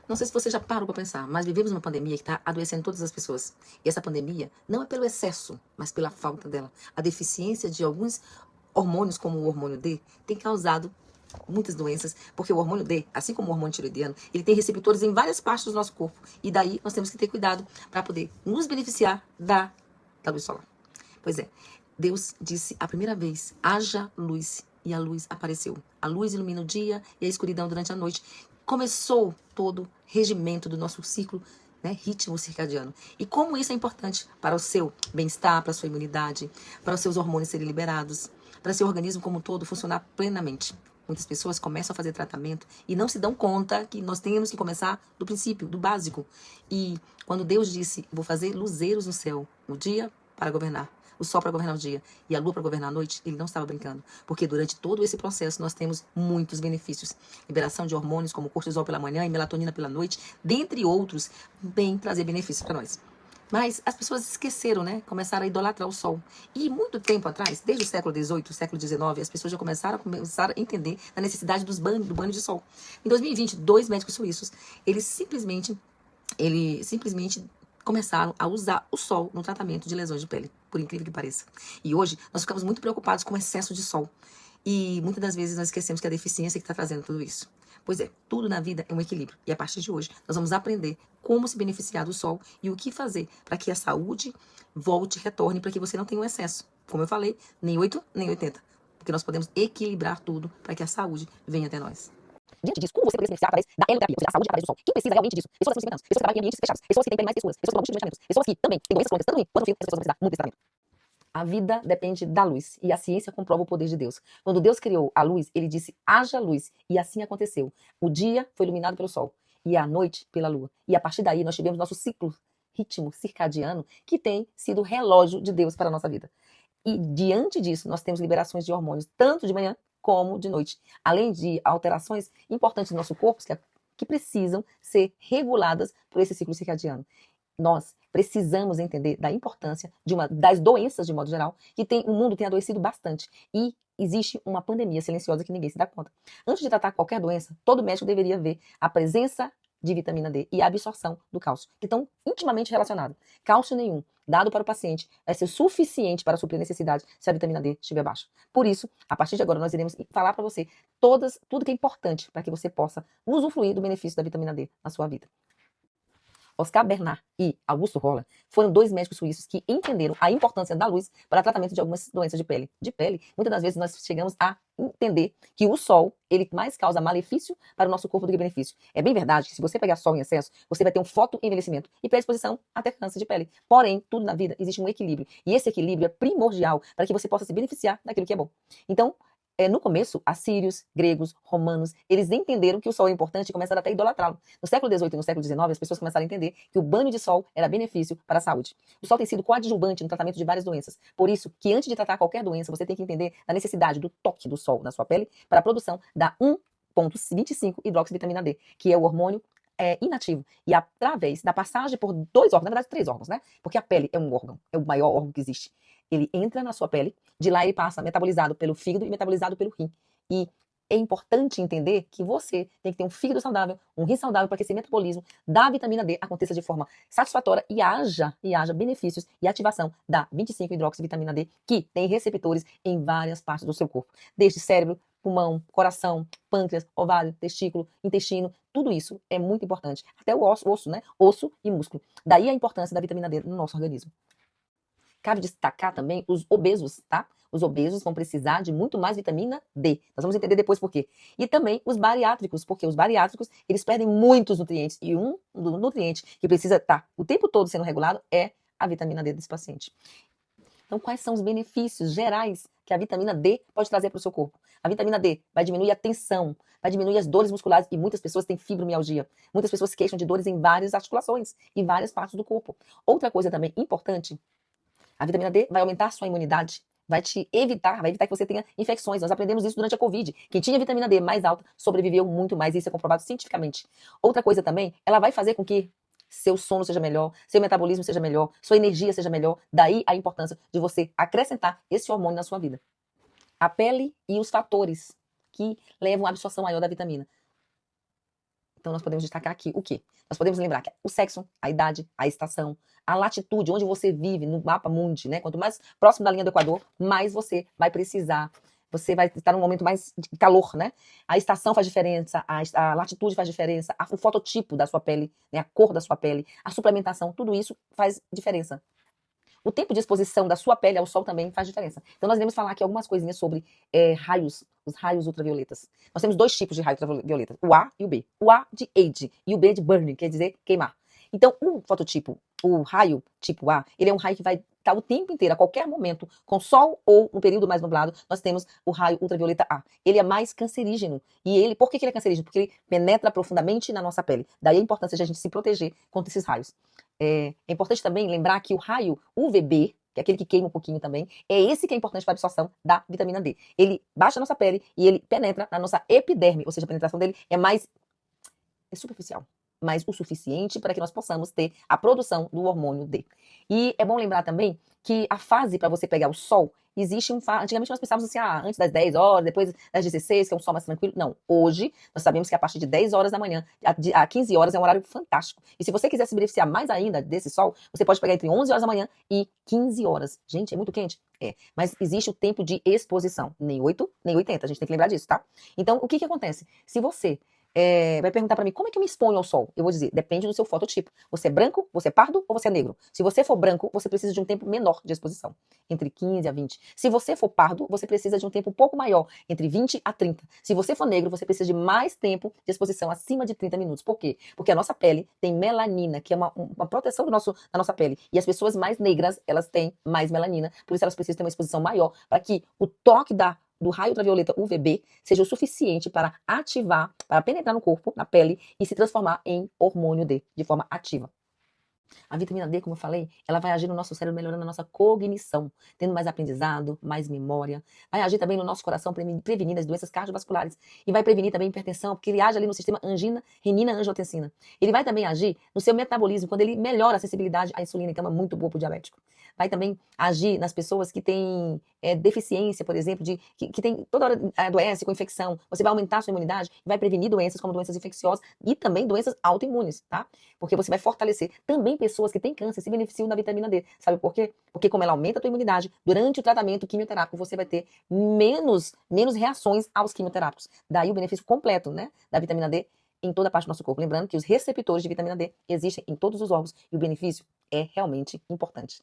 Não sei se você já parou para pensar, mas vivemos uma pandemia que está adoecendo todas as pessoas. E essa pandemia não é pelo excesso, mas pela falta dela. A deficiência de alguns hormônios, como o hormônio D, tem causado muitas doenças, porque o hormônio D, assim como o hormônio tiroidiano, ele tem receptores em várias partes do nosso corpo. E daí nós temos que ter cuidado para poder nos beneficiar da luz solar. Pois é, Deus disse a primeira vez, haja luz, e a luz apareceu. A luz ilumina o dia e a escuridão durante a noite. Começou todo o regimento do nosso ciclo, né, ritmo circadiano. E como isso é importante para o seu bem-estar, para a sua imunidade, para os seus hormônios serem liberados, para seu organismo como um todo funcionar plenamente. Muitas pessoas começam a fazer tratamento e não se dão conta que nós temos que começar do princípio, do básico. E quando Deus disse, vou fazer luzeiros no céu, no dia para governar, o sol para governar o dia e a lua para governar a noite, ele não estava brincando. Porque durante todo esse processo nós temos muitos benefícios. Liberação de hormônios como cortisol pela manhã e melatonina pela noite, dentre outros, vem trazer benefícios para nós. Mas as pessoas esqueceram, né? Começaram a idolatrar o sol. E muito tempo atrás, desde o século XVIII, século XIX, as pessoas já começaram a entender a necessidade do banho de sol. Em 2020, dois médicos suíços, eles simplesmente começaram a usar o sol no tratamento de lesões de pele, por incrível que pareça. E hoje nós ficamos muito preocupados com o excesso de sol. E muitas das vezes nós esquecemos que é a deficiência que está trazendo tudo isso. Pois é, tudo na vida é um equilíbrio. E a partir de hoje, nós vamos aprender como se beneficiar do sol e o que fazer para que a saúde volte, retorne, para que você não tenha um excesso. Como eu falei, nem 8, nem 80. Porque nós podemos equilibrar tudo para que a saúde venha até nós. Diante disso, como você poderia se beneficiar através da helioterapia, ou seja, a saúde através do sol? Quem precisa realmente disso? Pessoas acima de 50 anos, pessoas que trabalham em ambientes fechados, pessoas que têm pele mais escuras, pessoas que tomam muitos medicamentos, pessoas que também têm doenças crônicas, tanto ruim quanto frio, essas pessoas vão precisar muito desse tratamento. A vida depende da luz e a ciência comprova o poder de Deus. Quando Deus criou a luz, ele disse: haja luz, e assim aconteceu. O dia foi iluminado pelo sol e a noite pela lua. E a partir daí nós tivemos nosso ciclo, ritmo circadiano, que tem sido o relógio de Deus para a nossa vida. E diante disso, nós temos liberações de hormônios, tanto de manhã como de noite. Além de alterações importantes do nosso corpo, que precisam ser reguladas por esse ciclo circadiano. Nós precisamos entender da importância das doenças de modo geral, que o mundo tem adoecido bastante. E existe uma pandemia silenciosa que ninguém se dá conta. Antes de tratar qualquer doença, todo médico deveria ver a presença de vitamina D e a absorção do cálcio, que estão intimamente relacionados. Cálcio nenhum dado para o paciente vai ser suficiente para suprir a necessidade se a vitamina D estiver baixa. Por isso, a partir de agora, nós iremos falar para você tudo que é importante para que você possa usufruir do benefício da vitamina D na sua vida. Oscar Bernard e Augusto Roller foram dois médicos suíços que entenderam a importância da luz para o tratamento de algumas doenças de pele. Muitas das vezes nós chegamos a entender que o sol, ele mais causa malefício para o nosso corpo do que benefício. É bem verdade que se você pegar sol em excesso, você vai ter um fotoenvelhecimento e predisposição a ter câncer de pele. Porém, tudo na vida existe um equilíbrio. E esse equilíbrio é primordial para que você possa se beneficiar daquilo que é bom. Então, no começo, assírios, gregos, romanos, eles entenderam que o sol é importante e começaram até a idolatrá-lo. No século XVIII e no século XIX, as pessoas começaram a entender que o banho de sol era benefício para a saúde. O sol tem sido coadjuvante no tratamento de várias doenças. Por isso, que antes de tratar qualquer doença, você tem que entender a necessidade do toque do sol na sua pele para a produção da 1,25 hidroxivitamina D, que é o hormônio inativo. E através da passagem por dois órgãos, na verdade 3 órgãos, né? Porque a pele é um órgão, é o maior órgão que existe. Ele entra na sua pele, de lá ele passa metabolizado pelo fígado e metabolizado pelo rim. E é importante entender que você tem que ter um fígado saudável, um rim saudável, para que esse metabolismo da vitamina D aconteça de forma satisfatória e haja benefícios e ativação da 25-hidroxivitamina D, que tem receptores em várias partes do seu corpo, desde cérebro, pulmão, coração, pâncreas, ovário, testículo, intestino, tudo isso é muito importante. Até o osso, né? Osso e músculo. Daí a importância da vitamina D no nosso organismo. Cabe destacar também os obesos, tá? Os obesos vão precisar de muito mais vitamina D. Nós vamos entender depois por quê. E também os bariátricos, porque os bariátricos, eles perdem muitos nutrientes. E um nutriente que precisa estar o tempo todo sendo regulado é a vitamina D desse paciente. Então, quais são os benefícios gerais que a vitamina D pode trazer para o seu corpo? A vitamina D vai diminuir a tensão, vai diminuir as dores musculares, e muitas pessoas têm fibromialgia. Muitas pessoas se queixam de dores em várias articulações e várias partes do corpo. Outra coisa também importante, a vitamina D vai aumentar a sua imunidade, vai evitar que você tenha infecções. Nós aprendemos isso durante a Covid. Quem tinha vitamina D mais alta sobreviveu muito mais, isso é comprovado cientificamente. Outra coisa também, ela vai fazer com que seu sono seja melhor, seu metabolismo seja melhor, sua energia seja melhor. Daí a importância de você acrescentar esse hormônio na sua vida. A pele e os fatores que levam à absorção maior da vitamina. Então, nós podemos destacar aqui o quê? Nós podemos lembrar que o sexo, a idade, a estação, a latitude, onde você vive no mapa mundi, né? Quanto mais próximo da linha do Equador, mais você vai precisar. Você vai estar num momento mais de calor, né? A estação faz diferença, a latitude faz diferença, o fototipo da sua pele, né? A cor da sua pele, a suplementação, tudo isso faz diferença. O tempo de exposição da sua pele ao sol também faz diferença. Então, nós iremos falar aqui algumas coisinhas sobre raios, os raios ultravioletas. Nós temos dois tipos de raios ultravioletas, o A e o B. O A de age e o B de burning, quer dizer queimar. Então, o fototipo, o raio tipo A, ele é um raio que vai estar o tempo inteiro, a qualquer momento, com sol ou um período mais nublado, nós temos o raio ultravioleta A. Ele é mais cancerígeno. E ele, por que ele é cancerígeno? Porque ele penetra profundamente na nossa pele. Daí a importância de a gente se proteger contra esses raios. É importante também lembrar que o raio UVB, que é aquele que queima um pouquinho também, é esse que é importante para a absorção da vitamina D. Ele baixa a nossa pele e ele penetra na nossa epiderme, ou seja, a penetração dele é mais superficial, mas o suficiente para que nós possamos ter a produção do hormônio D. E é bom lembrar também que a fase para você pegar o sol, existe antigamente nós pensávamos assim, antes das 10 horas, depois das 16, que é um sol mais tranquilo. Não, hoje nós sabemos que a partir de 10 horas da manhã a 15 horas é um horário fantástico. E se você quiser se beneficiar mais ainda desse sol, você pode pegar entre 11 horas da manhã e 15 horas. Gente, é muito quente? É, mas existe o tempo de exposição, nem 8, nem 80, a gente tem que lembrar disso, tá? Então, o que acontece? Se você vai perguntar para mim, como é que eu me exponho ao sol? Eu vou dizer, depende do seu fototipo. Você é branco, você é pardo ou você é negro? Se você for branco, você precisa de um tempo menor de exposição, entre 15 a 20. Se você for pardo, você precisa de um tempo um pouco maior, entre 20 a 30. Se você for negro, você precisa de mais tempo de exposição, acima de 30 minutos. Por quê? Porque a nossa pele tem melanina, que é uma proteção da nossa pele. E as pessoas mais negras, elas têm mais melanina, por isso elas precisam ter uma exposição maior, para que o toque do raio ultravioleta UVB seja o suficiente para ativar, para penetrar no corpo, na pele, e se transformar em hormônio D, de forma ativa. A vitamina D, como eu falei, ela vai agir no nosso cérebro, melhorando a nossa cognição, tendo mais aprendizado, mais memória. Vai agir também no nosso coração, prevenindo as doenças cardiovasculares. E vai prevenir também a hipertensão, porque ele age ali no sistema angina, renina, angiotensina. Ele vai também agir no seu metabolismo, quando ele melhora a sensibilidade à insulina, então é muito boa para o diabético. Vai também agir nas pessoas que têm deficiência, por exemplo, que tem toda hora adoece com infecção. Você vai aumentar a sua imunidade e vai prevenir doenças como doenças infecciosas e também doenças autoimunes, tá? Porque você vai fortalecer. Também pessoas que têm câncer se beneficiam da vitamina D. Sabe por quê? Porque como ela aumenta a tua imunidade, durante o tratamento quimioterápico, você vai ter menos reações aos quimioterápicos. Daí o benefício completo, né, da vitamina D em toda a parte do nosso corpo. Lembrando que os receptores de vitamina D existem em todos os órgãos e o benefício é realmente importante.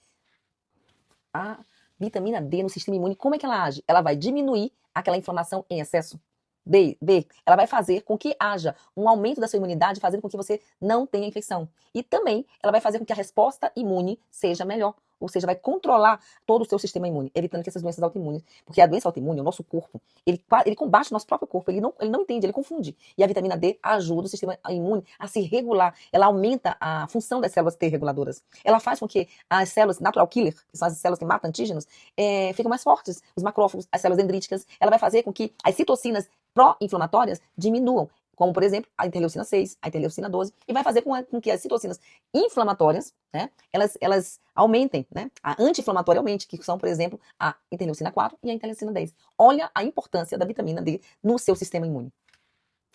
A vitamina D no sistema imune, como é que ela age? Ela vai diminuir aquela inflamação em excesso. B, ela vai fazer com que haja um aumento da sua imunidade, fazendo com que você não tenha infecção. E também ela vai fazer com que a resposta imune seja melhor. Ou seja, vai controlar todo o seu sistema imune, evitando que essas doenças autoimunes. Porque a doença autoimune, o nosso corpo, ele combate o nosso próprio corpo, ele não entende, ele confunde. E a vitamina D ajuda o sistema imune a se regular. Ela aumenta a função das células T reguladoras. Ela faz com que as células natural killer, que são as células que matam antígenos, ficam mais fortes. Os macrófagos, as células dendríticas, ela vai fazer com que as citocinas pró-inflamatórias diminuam, como, por exemplo, a interleucina 6, a interleucina 12, e vai fazer com que as citocinas inflamatórias, né, elas aumentem, né, a anti-inflamatória aumente, que são, por exemplo, a interleucina 4 e a interleucina 10. Olha a importância da vitamina D no seu sistema imune.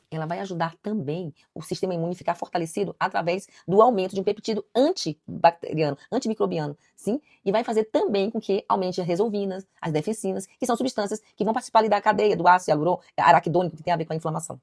Ela vai ajudar também o sistema imune a ficar fortalecido através do aumento de um peptídeo antibacteriano, antimicrobiano, sim? E vai fazer também com que aumente as resolvinas, as defensinas, que são substâncias que vão participar ali da cadeia do ácido araquidônico, que tem a ver com a inflamação.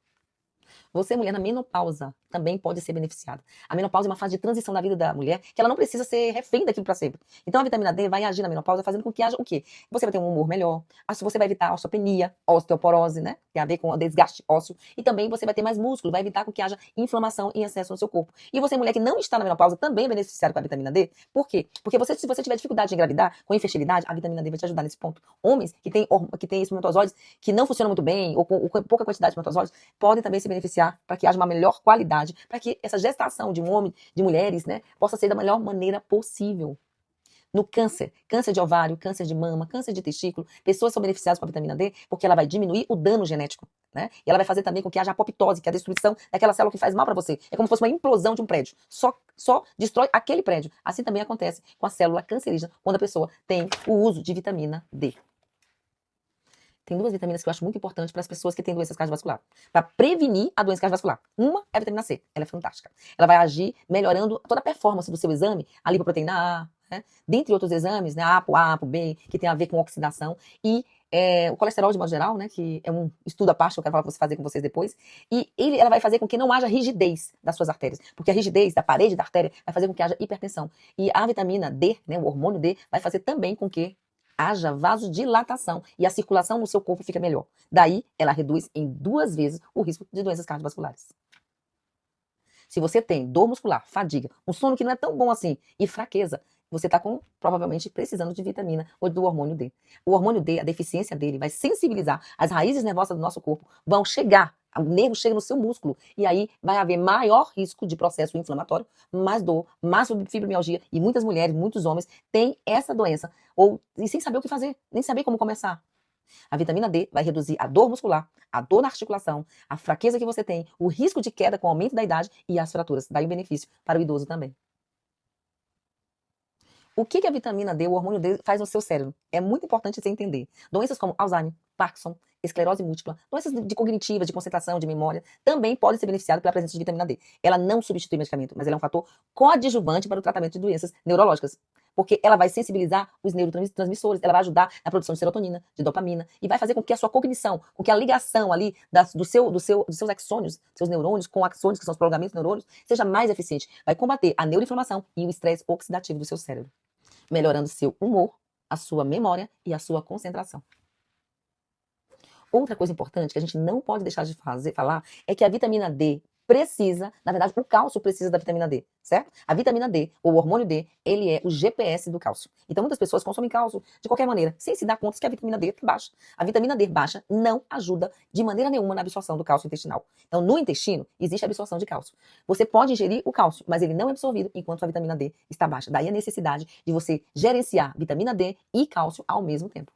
Você, mulher na menopausa, também pode ser beneficiada. A menopausa é uma fase de transição da vida da mulher que ela não precisa ser refém daquilo para sempre. Então a vitamina D vai agir na menopausa fazendo com que haja o quê? Você vai ter um humor melhor, você vai evitar a osteopenia, osteoporose, né? Tem a ver com o desgaste ósseo. E também você vai ter mais músculo, vai evitar com que haja inflamação em excesso no seu corpo. E você, mulher que não está na menopausa, também é beneficiada com a vitamina D. Por quê? Porque se você tiver dificuldade de engravidar, com infertilidade, a vitamina D vai te ajudar nesse ponto. Homens que têm espermatozoides que não funcionam muito bem, ou com pouca quantidade de espermatozoides, podem também se beneficiar para que haja uma melhor qualidade, para que essa gestação de um homem, de mulheres, né, possa ser da melhor maneira possível. No câncer de ovário, câncer de mama, câncer de testículo, pessoas são beneficiadas com a vitamina D porque ela vai diminuir o dano genético, né? E ela vai fazer também com que haja apoptose, que é a destruição daquela célula que faz mal para você. É como se fosse uma implosão de um prédio. Só destrói aquele prédio. Assim também acontece com a célula cancerígena quando a pessoa tem o uso de vitamina D. Tem duas vitaminas que eu acho muito importantes para as pessoas que têm doenças cardiovasculares. Para prevenir a doença cardiovascular. Uma é a vitamina C. Ela é fantástica. Ela vai agir melhorando toda a performance do seu exame, a lipoproteína A, né? Dentre outros exames, né? APO, APO-B, que tem a ver com oxidação. E o colesterol, de modo geral, né? Que é um estudo à parte que eu quero falar pra você fazer com vocês depois. E ela vai fazer com que não haja rigidez das suas artérias. Porque a rigidez da parede da artéria vai fazer com que haja hipertensão. E a vitamina D, né? O hormônio D, vai fazer também com que haja vasodilatação e a circulação no seu corpo fica melhor. Daí, ela reduz em 2 vezes o risco de doenças cardiovasculares. Se você tem dor muscular, fadiga, um sono que não é tão bom assim e fraqueza, você está provavelmente precisando de vitamina ou do hormônio D. O hormônio D, a deficiência dele, vai sensibilizar as raízes nervosas do nosso corpo, vão chegar, o nervo chega no seu músculo, e aí vai haver maior risco de processo inflamatório, mais dor, mais fibromialgia, e muitas mulheres, muitos homens têm essa doença, e sem saber o que fazer, nem saber como começar. A vitamina D vai reduzir a dor muscular, a dor na articulação, a fraqueza que você tem, o risco de queda com o aumento da idade e as fraturas. Daí o benefício para o idoso também. O que a vitamina D, o hormônio D, faz no seu cérebro? É muito importante você entender. Doenças como Alzheimer, Parkinson, esclerose múltipla, doenças de cognitiva, de concentração, de memória, também podem ser beneficiadas pela presença de vitamina D. Ela não substitui medicamento, mas ela é um fator coadjuvante para o tratamento de doenças neurológicas. Porque ela vai sensibilizar os neurotransmissores, ela vai ajudar na produção de serotonina, de dopamina, e vai fazer com que a sua cognição, com que a ligação ali dos seus axônios, seus neurônios com axônios, que são os prolongamentos neurônios, seja mais eficiente. Vai combater a neuroinflamação e o estresse oxidativo do seu cérebro, melhorando seu humor, a sua memória e a sua concentração. Outra coisa importante que a gente não pode deixar de falar é que a vitamina D precisa, na verdade, o cálcio precisa da vitamina D, certo? A vitamina D, ou o hormônio D, ele é o GPS do cálcio. Então, muitas pessoas consomem cálcio de qualquer maneira, sem se dar conta que a vitamina D está baixa. A vitamina D baixa não ajuda de maneira nenhuma na absorção do cálcio intestinal. Então, no intestino, existe a absorção de cálcio. Você pode ingerir o cálcio, mas ele não é absorvido enquanto a vitamina D está baixa. Daí a necessidade de você gerenciar vitamina D e cálcio ao mesmo tempo.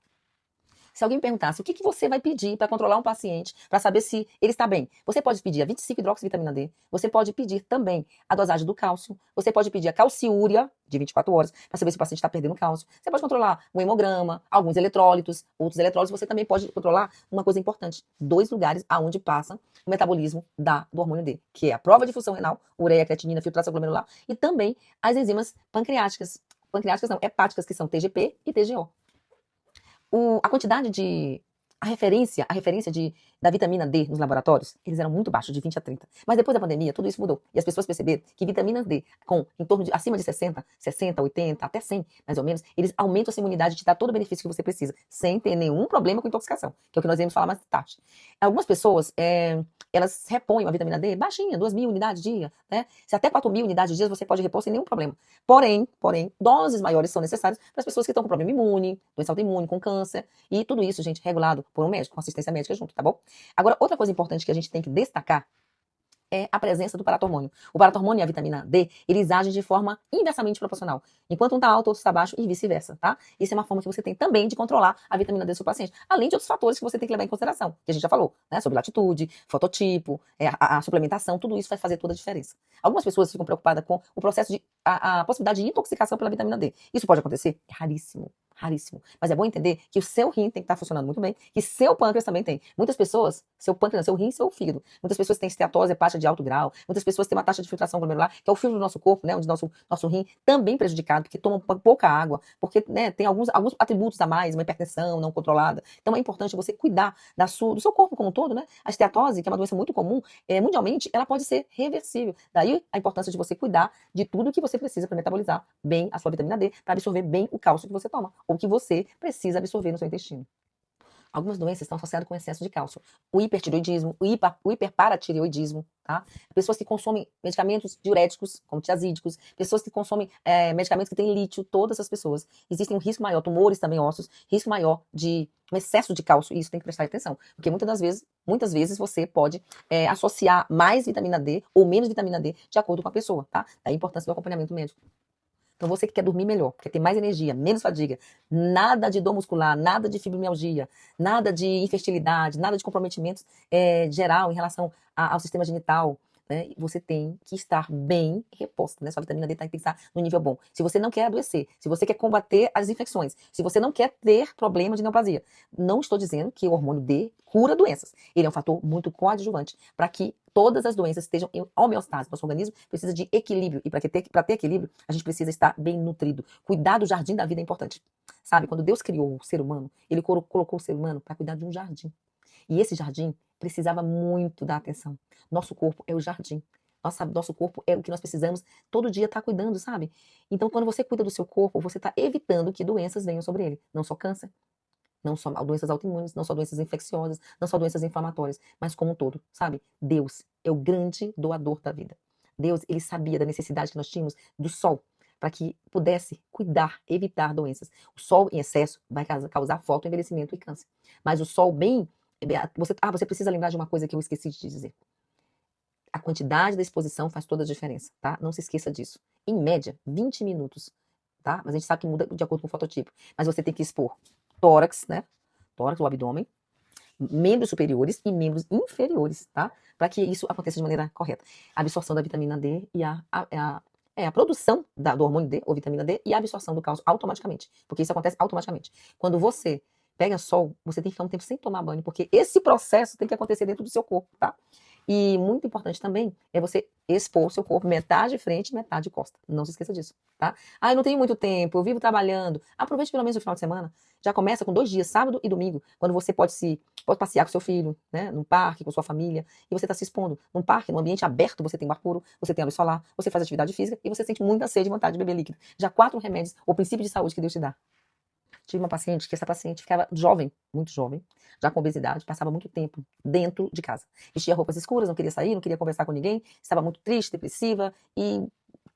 Se alguém me perguntasse o que você vai pedir para controlar um paciente, para saber se ele está bem, você pode pedir a 25-hidroxivitamina D, você pode pedir também a dosagem do cálcio, você pode pedir a calciúria de 24 horas, para saber se o paciente está perdendo cálcio. Você pode controlar o hemograma, alguns eletrólitos, outros eletrólitos. Você também pode controlar uma coisa importante: 2 lugares aonde passa o metabolismo do hormônio D, que é a prova de função renal, ureia, creatinina, filtração glomerular, e também as enzimas pancreáticas. Pancreáticas não, hepáticas, que são TGP e TGO. A quantidade de. A referência da vitamina D nos laboratórios, eles eram muito baixos, de 20 a 30. Mas depois da pandemia, tudo isso mudou. E as pessoas perceberam que vitamina D, em torno de acima de 60, 80, até 100, mais ou menos, eles aumentam a sua imunidade e te dá todo o benefício que você precisa, sem ter nenhum problema com intoxicação, que é o que nós iremos falar mais tarde. Algumas pessoas, elas repõem a vitamina D baixinha, 2.000 unidades dia, né? Se até 4.000 unidades dia você pode repor sem nenhum problema. Porém, doses maiores são necessárias para as pessoas que estão com problema imune, doença autoimune, com câncer, e tudo isso, gente, regulado por um médico, com assistência médica junto, tá bom? Agora, outra coisa importante que a gente tem que destacar é a presença do paratormônio. O paratormônio e a vitamina D, eles agem de forma inversamente proporcional. Enquanto um está alto, outro está baixo e vice-versa, tá? Isso é uma forma que você tem também de controlar a vitamina D do seu paciente. Além de outros fatores que você tem que levar em consideração, que a gente já falou, né? Sobre latitude, fototipo, a suplementação, tudo isso vai fazer toda a diferença. Algumas pessoas ficam preocupadas com o processo a possibilidade de intoxicação pela vitamina D. Isso pode acontecer? É raríssimo. Raríssimo. Mas é bom entender que o seu rim tem que estar funcionando muito bem, que seu pâncreas também tem. Muitas pessoas, seu pâncreas, seu rim e seu fígado. Muitas pessoas têm esteatose hepática de alto grau. Muitas pessoas têm uma taxa de filtração glomerular, que é o filtro do nosso corpo, né, onde nosso rim também prejudicado, porque toma pouca água, porque, né, tem alguns atributos a mais, uma hipertensão não controlada. Então é importante você cuidar do seu corpo como um todo, né? A esteatose, que é uma doença muito comum, mundialmente, ela pode ser reversível. Daí a importância de você cuidar de tudo que você precisa para metabolizar bem a sua vitamina D, para absorver bem o cálcio que você toma, ou que você precisa absorver no seu intestino. Algumas doenças estão associadas com excesso de cálcio. O hipertireoidismo, o hiperparatireoidismo, tá? Pessoas que consomem medicamentos diuréticos, como tiazídicos, pessoas que consomem medicamentos que têm lítio, todas essas pessoas. Existe um risco maior, tumores também ósseos, risco maior de um excesso de cálcio, e isso tem que prestar atenção. Porque muitas vezes você pode associar mais vitamina D ou menos vitamina D de acordo com a pessoa, tá? Daí a importância do acompanhamento médico. Então você que quer dormir melhor, quer ter mais energia, menos fadiga, nada de dor muscular, nada de fibromialgia, nada de infertilidade, nada de comprometimentos geral em relação ao sistema genital, né, você tem que estar bem reposta, né? Sua vitamina D tem que estar no nível bom. Se você não quer adoecer, se você quer combater as infecções, se você não quer ter problema de neoplasia, não estou dizendo que o hormônio D cura doenças. Ele é um fator muito coadjuvante para que todas as doenças estejam em homeostase. Nosso organismo precisa de equilíbrio. E para ter equilíbrio, a gente precisa estar bem nutrido. Cuidar do jardim da vida é importante. Sabe, quando Deus criou o ser humano, ele colocou o ser humano para cuidar de um jardim. E esse jardim precisava muito da atenção. Nosso corpo é o jardim. Nosso corpo é o que nós precisamos todo dia estar cuidando, sabe? Então, quando você cuida do seu corpo, você está evitando que doenças venham sobre ele. Não só câncer, não só doenças autoimunes, não só doenças infecciosas, não só doenças inflamatórias, mas como um todo, sabe? Deus é o grande doador da vida. Deus, ele sabia da necessidade que nós tínhamos do sol para que pudesse cuidar, evitar doenças. O sol em excesso vai causar fotoenvelhecimento e câncer. Mas o sol bem... você precisa lembrar de uma coisa que eu esqueci de te dizer. A quantidade da exposição faz toda a diferença, tá? Não se esqueça disso. Em média, 20 minutos, tá? Mas a gente sabe que muda de acordo com o fototipo. Mas você tem que expor tórax, né? Tórax, o abdômen, membros superiores e membros inferiores, tá? Para que isso aconteça de maneira correta. A absorção da vitamina D e a produção do hormônio D, ou vitamina D, e a absorção do cálcio automaticamente. Porque isso acontece automaticamente. Quando você pega sol, você tem que ficar um tempo sem tomar banho, porque esse processo tem que acontecer dentro do seu corpo, tá? E muito importante também é você expor o seu corpo metade frente, metade costa. Não se esqueça disso, tá? Ah, eu não tenho muito tempo, eu vivo trabalhando. Aproveite pelo menos o final de semana. Já começa com 2 dias, sábado e domingo, quando você pode passear com seu filho, né, num parque, com sua família, e você está se expondo. Num parque, num ambiente aberto, você tem ar puro, você tem a luz solar, você faz atividade física e você sente muita sede e vontade de beber líquido. Já 4 remédios, o princípio de saúde que Deus te dá. Tive uma paciente que essa paciente ficava jovem, muito jovem, já com obesidade, passava muito tempo dentro de casa. Vestia roupas escuras, não queria sair, não queria conversar com ninguém, estava muito triste, depressiva e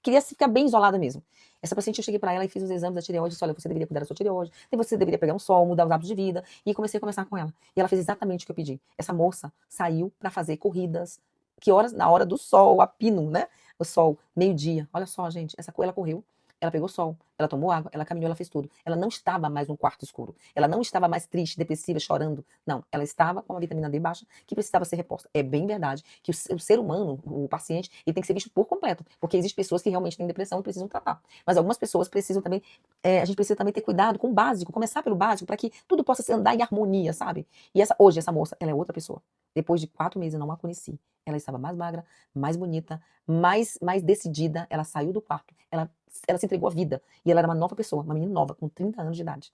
queria ficar bem isolada mesmo. Essa paciente, eu cheguei para ela e fiz os exames da tireoide, disse, olha, você deveria cuidar da sua tireoide, você deveria pegar um sol, mudar os hábitos de vida, e comecei a conversar com ela. E ela fez exatamente o que eu pedi. Essa moça saiu para fazer corridas, que horas? Na hora do sol, a pino, né? O sol, meio-dia. Olha só, gente, ela correu. Ela pegou sol, ela tomou água, ela caminhou, ela fez tudo. Ela não estava mais num quarto escuro. Ela não estava mais triste, depressiva, chorando. Não, ela estava com uma vitamina D baixa que precisava ser reposta. É bem verdade que o ser humano, o paciente, ele tem que ser visto por completo. Porque existem pessoas que realmente têm depressão e precisam tratar. Mas algumas pessoas precisam também, a gente precisa também ter cuidado com o básico, começar pelo básico, para que tudo possa andar em harmonia, sabe? E hoje, essa moça, ela é outra pessoa. Depois de 4 meses eu não a conheci. Ela estava mais magra, mais bonita, mais decidida. Ela saiu do quarto. Ela se entregou à vida. E ela era uma nova pessoa, uma menina nova, com 30 anos de idade.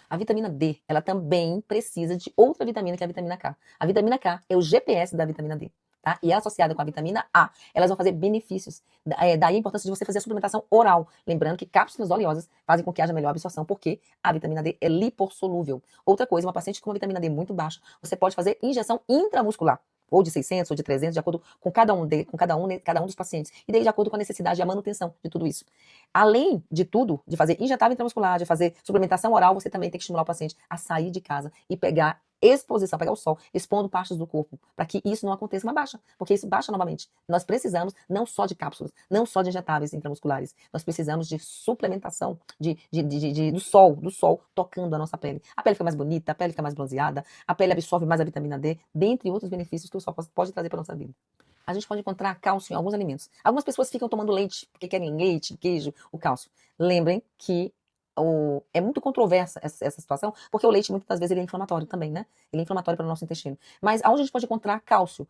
A vitamina D, ela também precisa de outra vitamina, que é a vitamina K. A vitamina K é o GPS da vitamina D. Tá? E é associada com a vitamina A. Elas vão fazer benefícios. Daí a importância de você fazer a suplementação oral. Lembrando que cápsulas oleosas fazem com que haja melhor absorção, porque a vitamina D é lipossolúvel. Outra coisa, uma paciente com uma vitamina D muito baixa, você pode fazer injeção intramuscular. Ou de 600, ou de 300, de acordo com cada um dos pacientes. E daí de acordo com a necessidade e a manutenção de tudo isso. Além de tudo, de fazer injetável intramuscular, de fazer suplementação oral, você também tem que estimular o paciente a sair de casa e pegar exposição, pegar o sol, expondo partes do corpo, para que isso não aconteça uma baixa, porque isso baixa novamente. Nós precisamos não só de cápsulas, não só de injetáveis intramusculares, nós precisamos de suplementação do sol tocando a nossa pele. A pele fica mais bonita, a pele fica mais bronzeada, a pele absorve mais a vitamina D, dentre outros benefícios que o sol pode trazer para nossa vida. A gente pode encontrar cálcio em alguns alimentos. Algumas pessoas ficam tomando leite, porque querem leite, queijo, o cálcio. Lembrem que é muito controversa essa situação, porque o leite muitas das vezes ele é inflamatório também, né? Ele é inflamatório para o nosso intestino. Mas aonde a gente pode encontrar cálcio?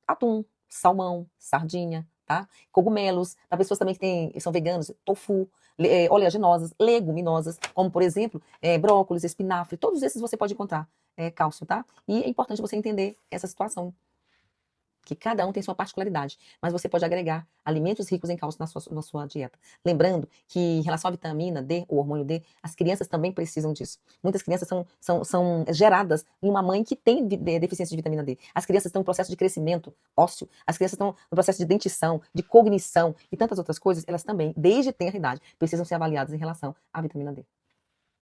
Atum, salmão, sardinha, tá? Cogumelos, para pessoas também que são veganos, tofu, oleaginosas, leguminosas, como por exemplo, brócolis, espinafre, todos esses você pode encontrar cálcio, tá? E é importante você entender essa situação, que cada um tem sua particularidade, mas você pode agregar alimentos ricos em cálcio na sua dieta. Lembrando que em relação à vitamina D, o hormônio D, as crianças também precisam disso. Muitas crianças são geradas em uma mãe que tem deficiência de vitamina D. As crianças estão em processo de crescimento ósseo, as crianças estão no processo de dentição, de cognição e tantas outras coisas, elas também, desde tenra idade, precisam ser avaliadas em relação à vitamina D.